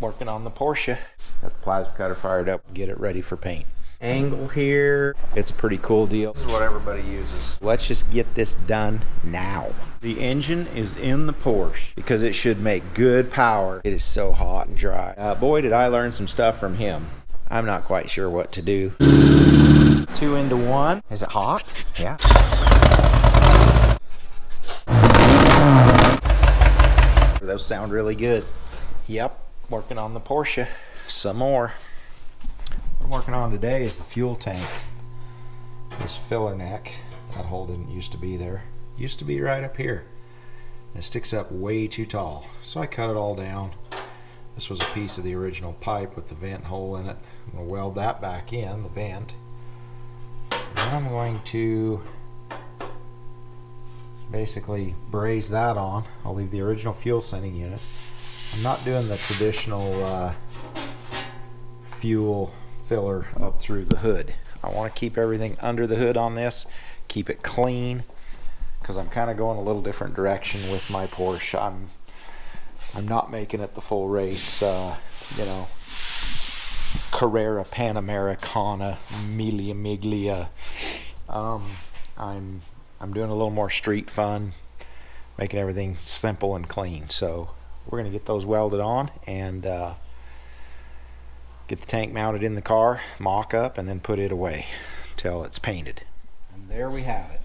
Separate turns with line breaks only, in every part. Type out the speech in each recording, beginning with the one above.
working on the Porsche. Got the plasma cutter fired up, get it ready for paint. Angle here, it's a pretty cool deal. This is what everybody uses. Let's just get this done now. The engine is in the Porsche because it should make good power. It is so hot and dry. Boy, did I learn some stuff from him. I'm not quite sure what to do. 2 into 1. Is it hot? Yeah. Those sound really good. Yep, working on the Porsche some more. What I'm working on today is the fuel tank. This filler neck, that hole didn't used to be there. Used to be right up here. And it sticks up way too tall. So I cut it all down. This was a piece of the original pipe with the vent hole in it. I'm going to weld that back in, the vent. And then I'm going to basically braze that on. I'll leave the original fuel sending unit. I'm not doing the traditional fuel filler up through the hood. I want to keep everything under the hood on this, keep it clean, because I'm kind of going a little different direction with my Porsche. I'm not making it the full race, you know, Carrera Panamericana, Miglia Miglia. I'm doing a little more street fun, making everything simple and clean. So we're going to get those welded on and get the tank mounted in the car, mock up, and then put it away till it's painted. And there we have it.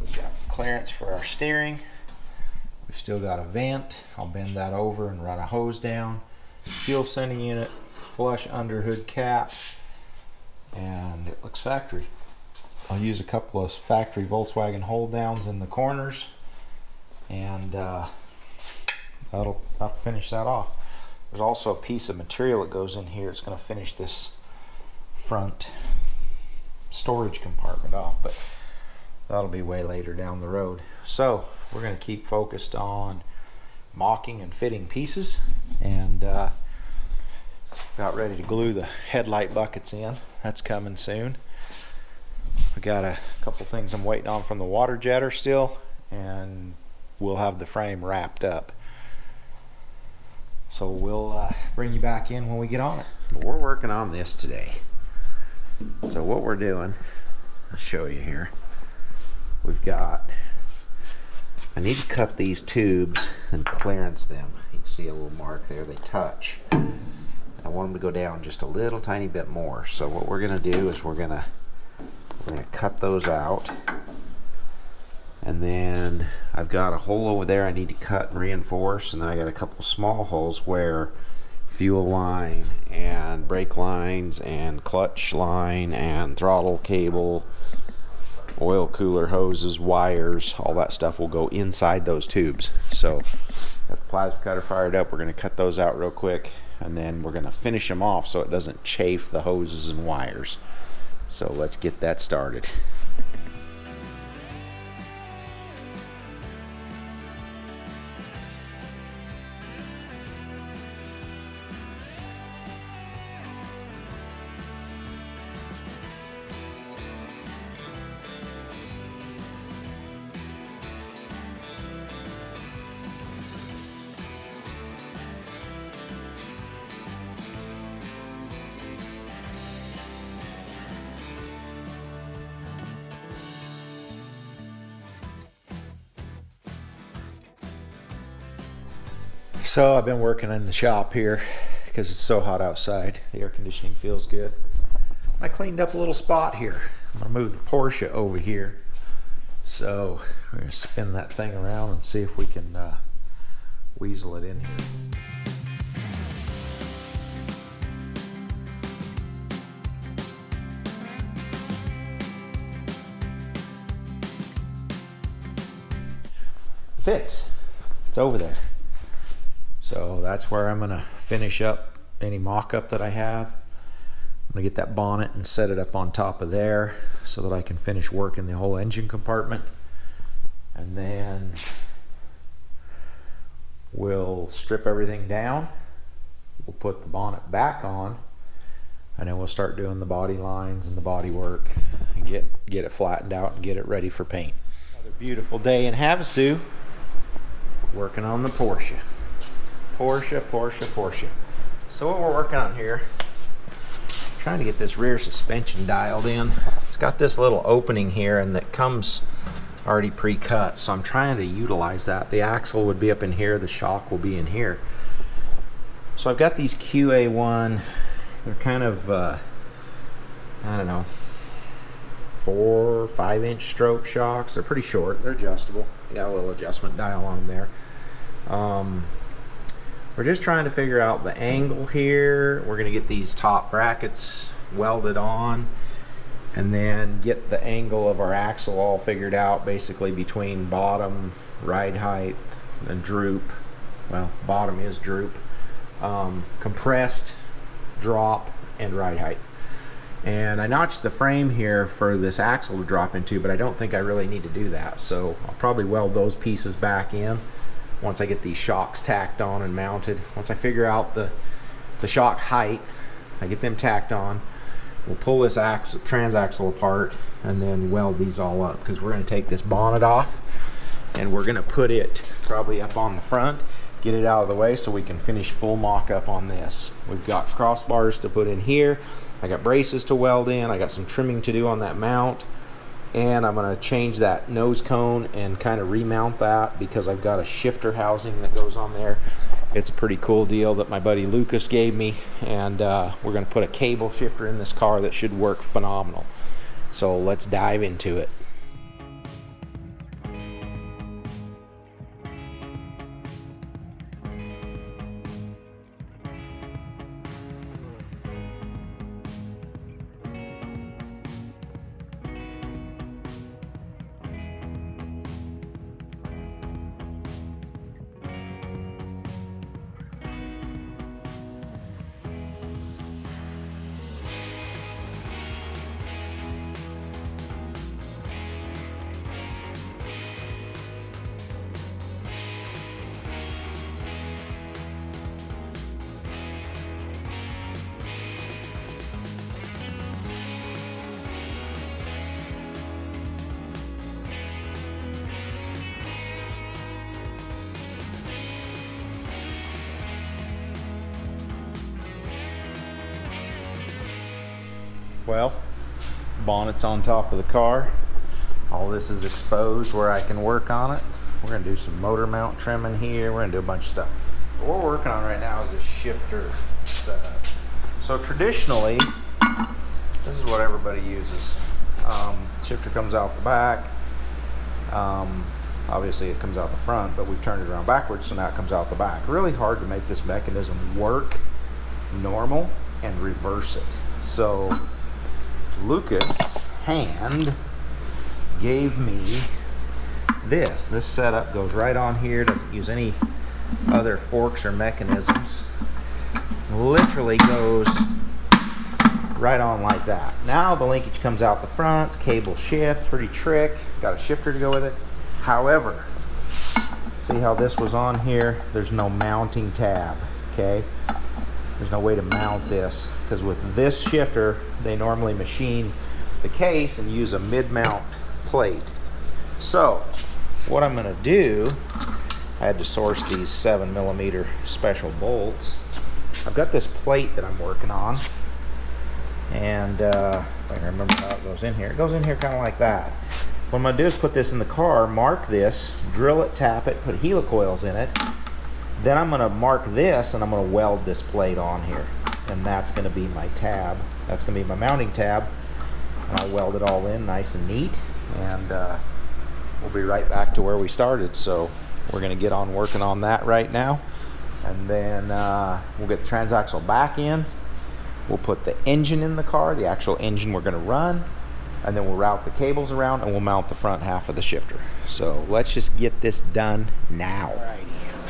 We've got clearance for our steering. We've still got a vent. I'll bend that over and run a hose down. Fuel sending unit, flush under hood cap, and it looks factory. I'll use a couple of factory Volkswagen hold downs in the corners, and that'll finish that off. There's also a piece of material that goes in here. It's going to finish this front storage compartment off, but that'll be way later down the road. So we're going to keep focused on mocking and fitting pieces, and got ready to glue the headlight buckets in. That's coming soon. We got a couple things I'm waiting on from the water jetter still, and we'll have the frame wrapped up. So we'll bring you back in when we get on it. We're working on this today. So what we're doing, I'll show you here. We've got, I need to cut these tubes and clearance them. You can see a little mark there, they touch. I want them to go down just a little tiny bit more. So what we're gonna do is we're gonna cut those out. And then I've got a hole over there I need to cut and reinforce, and then I got a couple small holes where fuel line and brake lines and clutch line and throttle cable, oil cooler hoses, wires, all that stuff will go inside those tubes. So got the plasma cutter fired up. We're going to cut those out real quick, and then we're going to finish them off so it doesn't chafe the hoses and wires. So let's get that started. So I've been working in the shop here because it's so hot outside. The air conditioning feels good. I cleaned up a little spot here. I'm gonna move the Porsche over here. So we're gonna spin that thing around and see if we can weasel it in here. It fits. It's over there. So that's where I'm gonna finish up any mock-up that I have. I'm gonna get that bonnet and set it up on top of there so that I can finish working the whole engine compartment. And then we'll strip everything down. We'll put the bonnet back on, and then we'll start doing the body lines and the body work and get it flattened out and get it ready for paint. Another beautiful day in Havasu, working on the Porsche. Porsche. So what we're working on here, trying to get this rear suspension dialed in. It's got this little opening here and that comes already pre-cut, so I'm trying to utilize that. The axle would be up in here, the shock will be in here. So I've got these QA1, they're kind of, I don't know, 4 or 5 inch stroke shocks. They're pretty short, they're adjustable. Got a little adjustment dial on them there. We're just trying to figure out the angle here. We're gonna get these top brackets welded on and then get the angle of our axle all figured out, basically between bottom, ride height, and droop. Well, bottom is droop. Compressed, drop, and ride height. And I notched the frame here for this axle to drop into, but I don't think I really need to do that. So I'll probably weld those pieces back in once I get these shocks tacked on and mounted. Once I figure out the shock height, I get them tacked on, we'll pull this transaxle apart and then weld these all up, because we're going to take this bonnet off and we're going to put it probably up on the front, get it out of the way so we can finish full mock-up on this. We've got crossbars to put in here, I got braces to weld in, I got some trimming to do on that mount, and I'm going to change that nose cone and kind of remount that because I've got a shifter housing that goes on there. It's a pretty cool deal that my buddy Lucas gave me, and we're going to put a cable shifter in this car that should work phenomenal. So let's dive into it. Well, bonnet's on top of the car. All this is exposed where I can work on it. We're gonna do some motor mount trimming here. We're gonna do a bunch of stuff. But what we're working on right now is this shifter setup. So traditionally, this is what everybody uses. Shifter comes out the back. Obviously it comes out the front, but we've turned it around backwards, so now it comes out the back. Really hard to make this mechanism work normal and reverse it. So Lucas hand gave me this. This setup goes right on here, doesn't use any other forks or mechanisms. Literally goes right on like that. Now the linkage comes out the front, it's cable shift, pretty trick. Got a shifter to go with it. However, see how this was on here? There's no mounting tab, okay? There's no way to mount this, because with this shifter, they normally machine the case and use a mid-mount plate. So, what I'm going to do, I had to source these 7mm special bolts. I've got this plate that I'm working on, and if I can remember how it goes in here. It goes in here kind of like that. What I'm going to do is put this in the car, mark this, drill it, tap it, put helicoils in it. Then I'm going to mark this and I'm going to weld this plate on here, and that's going to be my tab. That's going to be my mounting tab, and I'll weld it all in nice and neat, and we'll be right back to where we started. So we're going to get on working on that right now, and then we'll get the transaxle back in. We'll put the engine in the car, the actual engine we're going to run, and then we'll route the cables around and we'll mount the front half of the shifter. So let's just get this done now. Alrighty.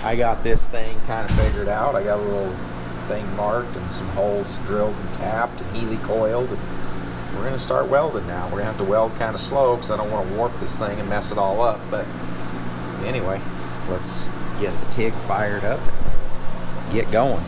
I got this thing kind of figured out. I got a little thing marked and some holes drilled and tapped and helicoiled, and we're going to start welding now. We're going to have to weld kind of slow because I don't want to warp this thing and mess it all up. But anyway, let's get the TIG fired up and get going.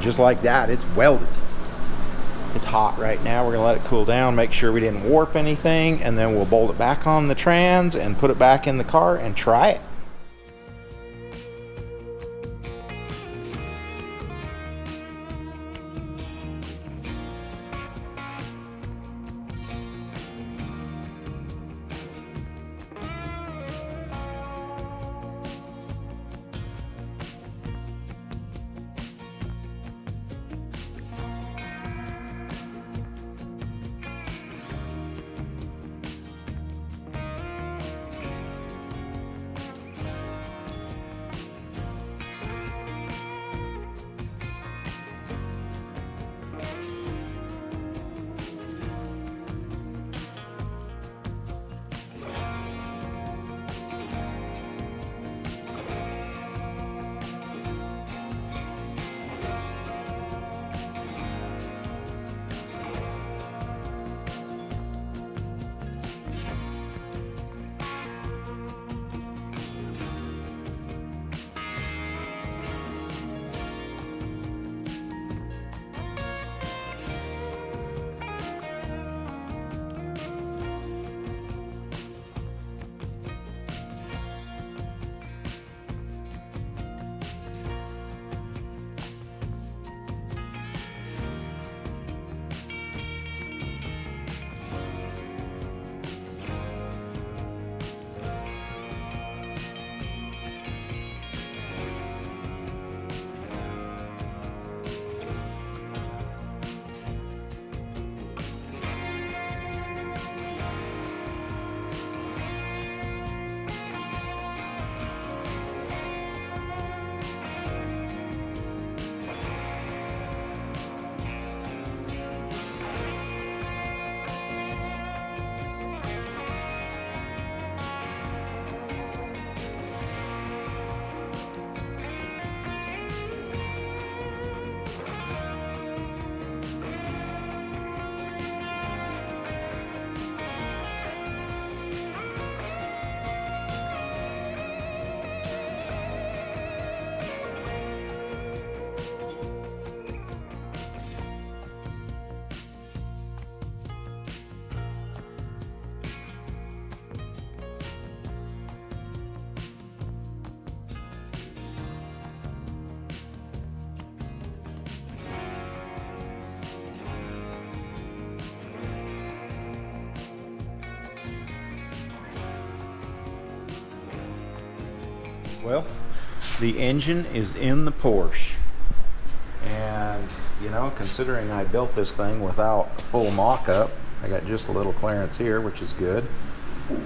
just like that, it's welded. It's hot right now. We're gonna let it cool down, make sure we didn't warp anything, and then we'll bolt it back on the trans and put it back in the car and try it. Well, the engine is in the Porsche, and you know, considering I built this thing without a full mock-up, I got just a little clearance here, which is good.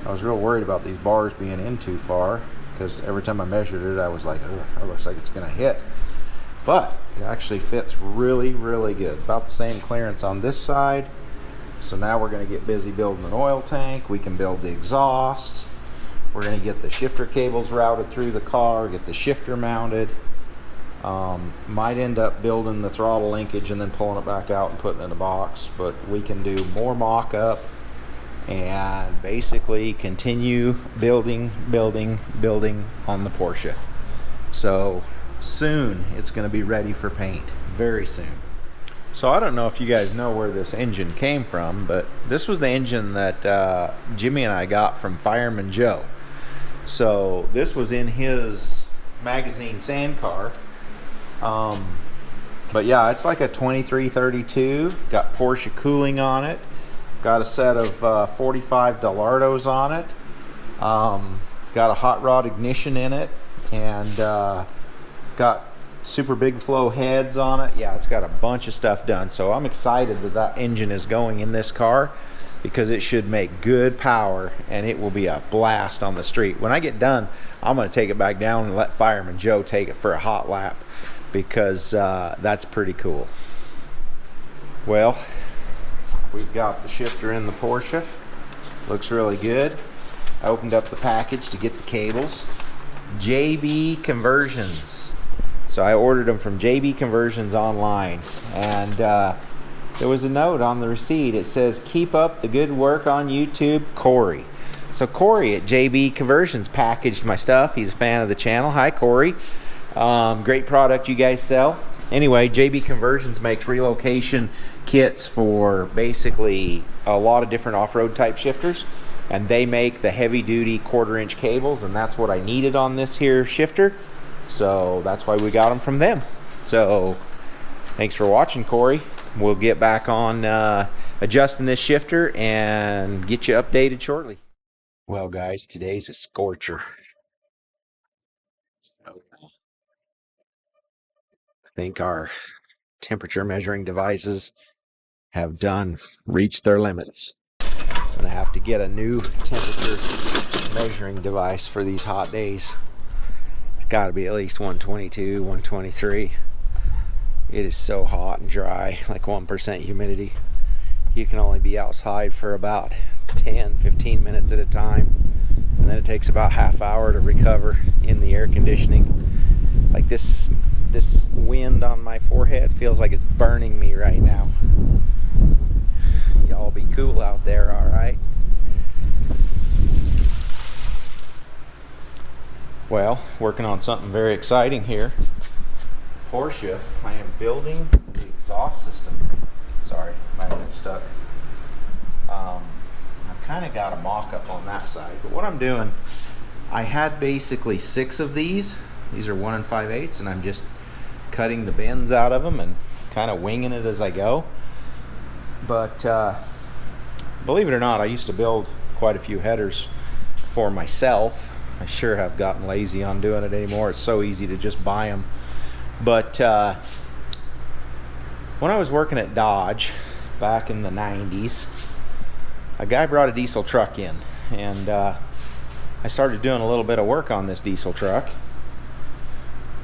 I was real worried about these bars being in too far, because every time I measured it I was like, ugh, that looks like it's gonna hit. But it actually fits really, really good. About the same clearance on this side. So now we're gonna get busy building an oil tank. We can build the exhaust. We're going to get the shifter cables routed through the car, get the shifter mounted. Might end up building the throttle linkage and then pulling it back out and putting it in a box, but we can do more mock-up and basically continue building on the Porsche. So soon it's going to be ready for paint, very soon. So I don't know if you guys know where this engine came from, but this was the engine that Jimmy and I got from Fireman Joe. So this was in his magazine sand car. But yeah, it's like a 2332, got Porsche cooling on it, got a set of 45 Gallardos on it, got a hot rod ignition in it, and got super big flow heads on it. Yeah, it's got a bunch of stuff done. So I'm excited that that engine is going in this car, because it should make good power and it will be a blast on the street. When I get done, I'm going to take it back down and let Fireman Joe take it for a hot lap, because that's pretty cool. Well, we've got the shifter in the Porsche. Looks really good. I opened up the package to get the cables. JB Conversions. So I ordered them from JB Conversions online, and there was a note on the receipt. It says, "Keep up the good work on YouTube, Corey." So Corey at JB Conversions packaged my stuff. He's a fan of the channel. Hi, Corey. Great product you guys sell. Anyway, JB Conversions makes relocation kits for basically a lot of different off-road type shifters, and they make the heavy duty 1/4-inch cables, and that's what I needed on this here shifter, so that's why we got them from them. So thanks for watching, Corey. We'll get back on adjusting this shifter and get you updated shortly. Well guys, today's a scorcher. I think our temperature measuring devices have reached their limits. I'm gonna have to get a new temperature measuring device for these hot days. It's got to be at least 122, 123. It is so hot and dry, like 1% humidity. You can only be outside for about 10-15 minutes at a time, and then it takes about half hour to recover in the air conditioning. Like this wind on my forehead feels like it's burning me right now. Y'all be cool out there, all right? Well, working on something very exciting here. Porsche, I am building the exhaust system. Sorry, might have been stuck. I've kind of got a mock-up on that side, but what I'm doing, I had basically 6 of these. These are 1 5/8, and I'm just cutting the bends out of them and kind of winging it as I go. But believe it or not, I used to build quite a few headers for myself. I sure have gotten lazy on doing it anymore. It's so easy to just buy them. But when I was working at Dodge back in the 90s, a guy brought a diesel truck in, and I started doing a little bit of work on this diesel truck.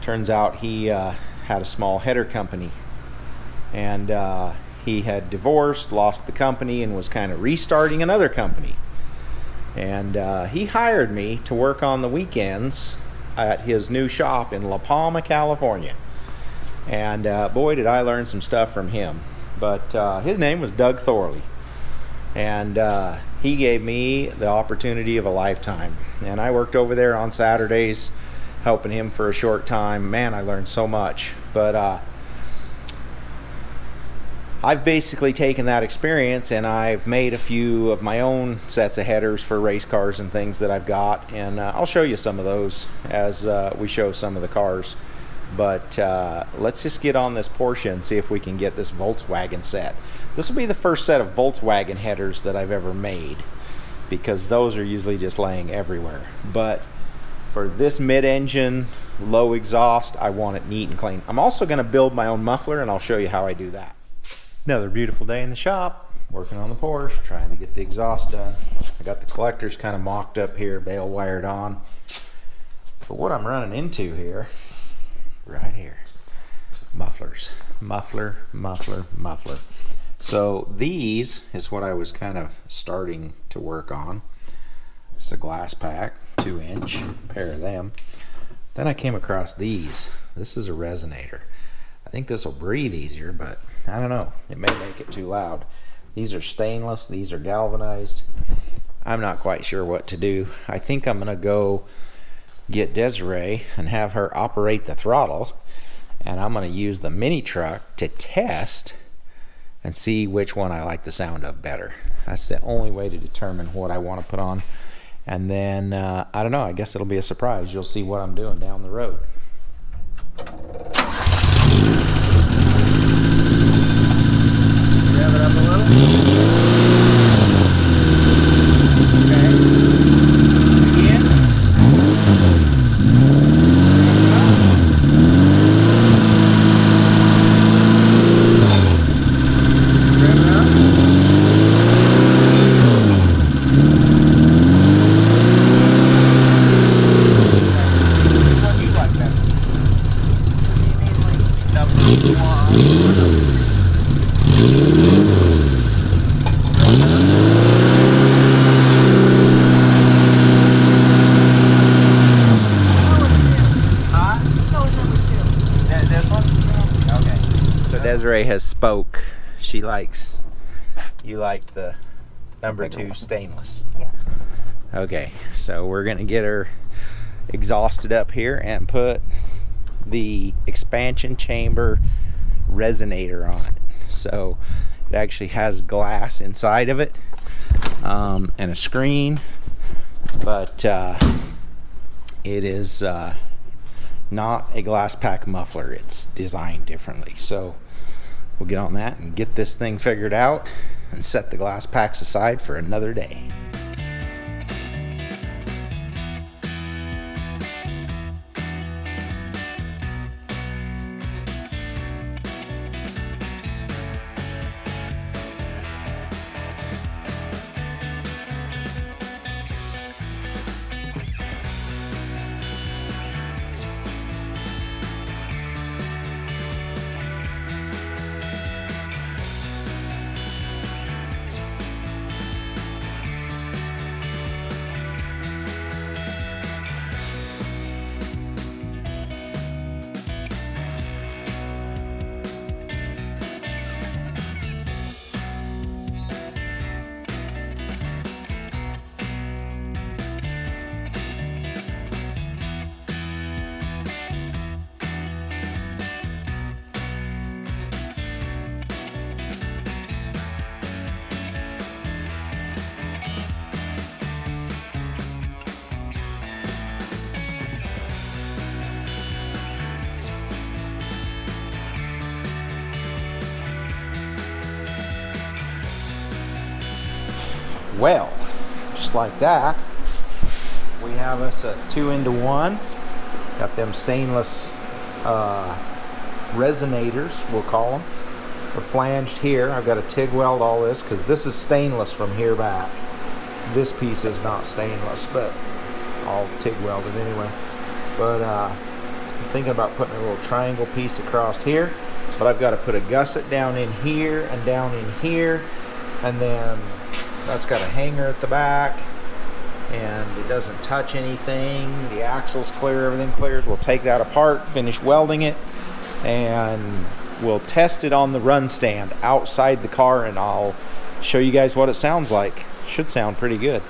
Turns out he had a small header company, and he had divorced, lost the company, and was kind of restarting another company. And he hired me to work on the weekends at his new shop in La Palma, California. And boy, did I learn some stuff from him. But his name was Doug Thorley, and he gave me the opportunity of a lifetime. And I worked over there on Saturdays helping him for a short time. Man, I learned so much. But I've basically taken that experience and I've made a few of my own sets of headers for race cars and things that I've got, and I'll show you some of those as we show some of the cars. But let's just get on this Porsche and see if we can get this Volkswagen set. This will be the first set of Volkswagen headers that I've ever made, because those are usually just laying everywhere. But for this mid-engine, low exhaust, I want it neat and clean. I'm also going to build my own muffler, and I'll show you how I do that. Another beautiful day in the shop, working on the Porsche, trying to get the exhaust done. I got the collectors kind of mocked up here, bale wired on. But what I'm running into here, right here, mufflers. Muffler, muffler, muffler. So these is what I was kind of starting to work on. It's a glass pack, 2-inch, pair of them. Then I came across these. This is a resonator. I think this will breathe easier, but I don't know. It may make it too loud. These are stainless. These are galvanized. I'm not quite sure what to do. I think I'm going to go get Desiree and have her operate the throttle, and I'm going to use the mini truck to test and see which one I like the sound of better. That's the only way to determine what I want to put on. And then, I don't know, I guess it'll be a surprise. You'll see what I'm doing down the road. Rev it up a little. Okay. Again. Rev it up. What do you like better? Number 1. Desiree has spoke. She likes, you like the number 2 stainless.
Yeah.
Okay, so we're gonna get her exhausted up here and put the expansion chamber resonator on it. So it actually has glass inside of it, and a screen, but it is not a glass pack muffler. It's designed differently. So we'll get on that and get this thing figured out and set the glass packs aside for another day. Well, just like that, we have us a 2-into-1. Got them stainless resonators, we'll call them. They're flanged here. I've got to TIG weld all this because this is stainless from here back. This piece is not stainless, but I'll TIG weld it anyway. But I'm thinking about putting a little triangle piece across here, but I've got to put a gusset down in here and down in here, and then that's got a hanger at the back, and it doesn't touch anything. The axle's clear, everything clears. We'll take that apart, finish welding it, and we'll test it on the run stand outside the car, and I'll show you guys what it sounds like. Should sound pretty good.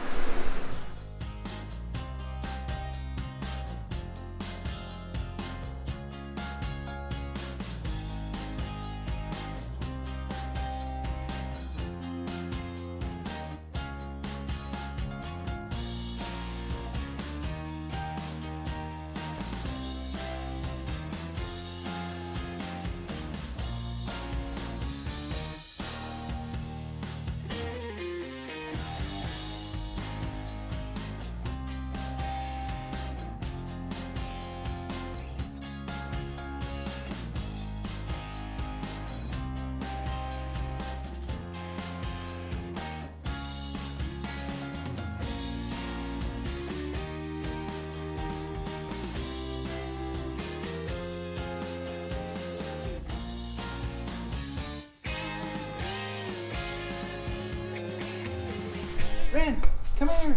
Ren, come here.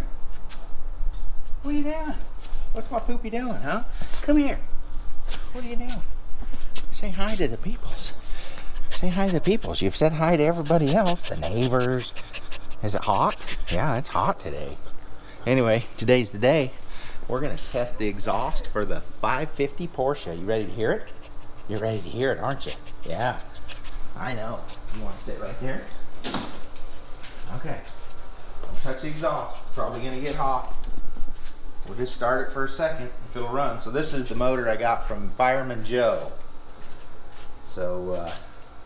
What are you doing? What's my poopy doing, huh? Come here. What are you doing? Say hi to the peoples. Say hi to the peoples. You've said hi to everybody else, the neighbors. Is it hot? Yeah, it's hot today. Anyway, today's the day. We're going to test the exhaust for the 550 Porsche. You ready to hear it? You're ready to hear it, aren't you? Yeah, I know. You want to sit right there? Okay. Don't touch the exhaust. It's probably going to get hot. We'll just start it for a second if it'll run. So this is the motor I got from Fireman Joe. So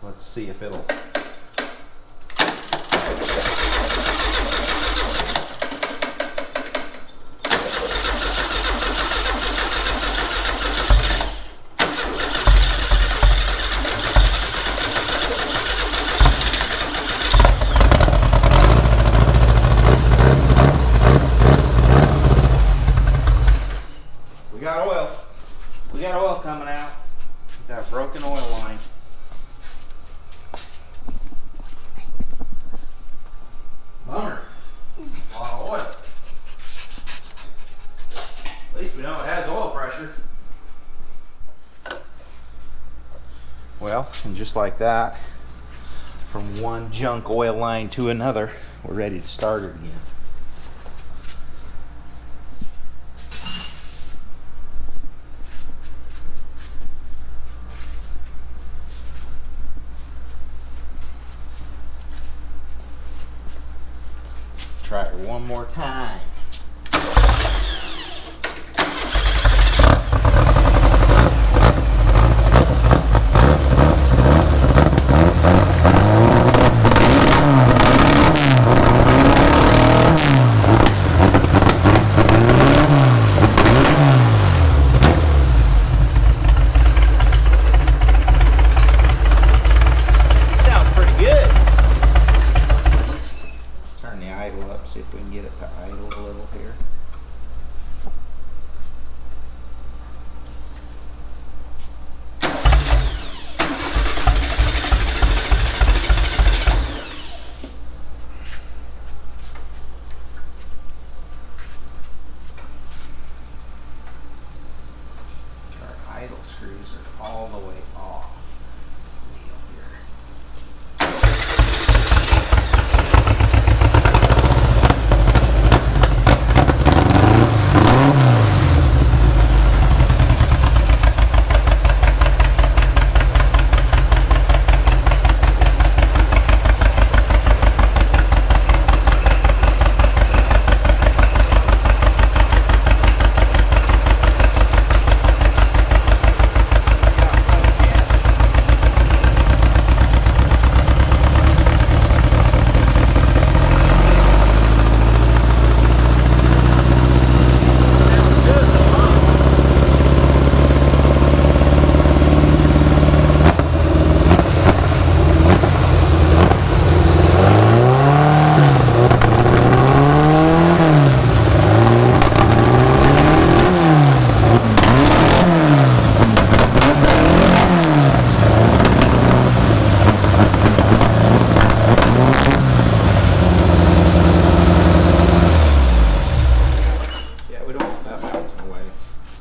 let's see if it'll... We got oil coming out. We got a broken oil line. Bummer. A lot of oil. At least we know it has oil pressure. Well, and just like that, from one junk oil line to another, we're ready to start it again. one more time. See if we can get it to idle a little here. Our idle screws are all the way off this wheel here.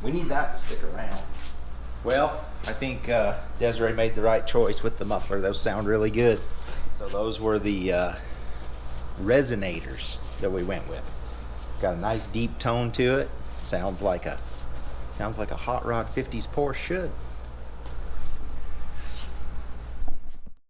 We need that to stick around. Well, I think Desiree made the right choice with the muffler. Those sound really good. So those were the resonators that we went with. Got a nice deep tone to it. Sounds like a hot rod 50s Porsche should.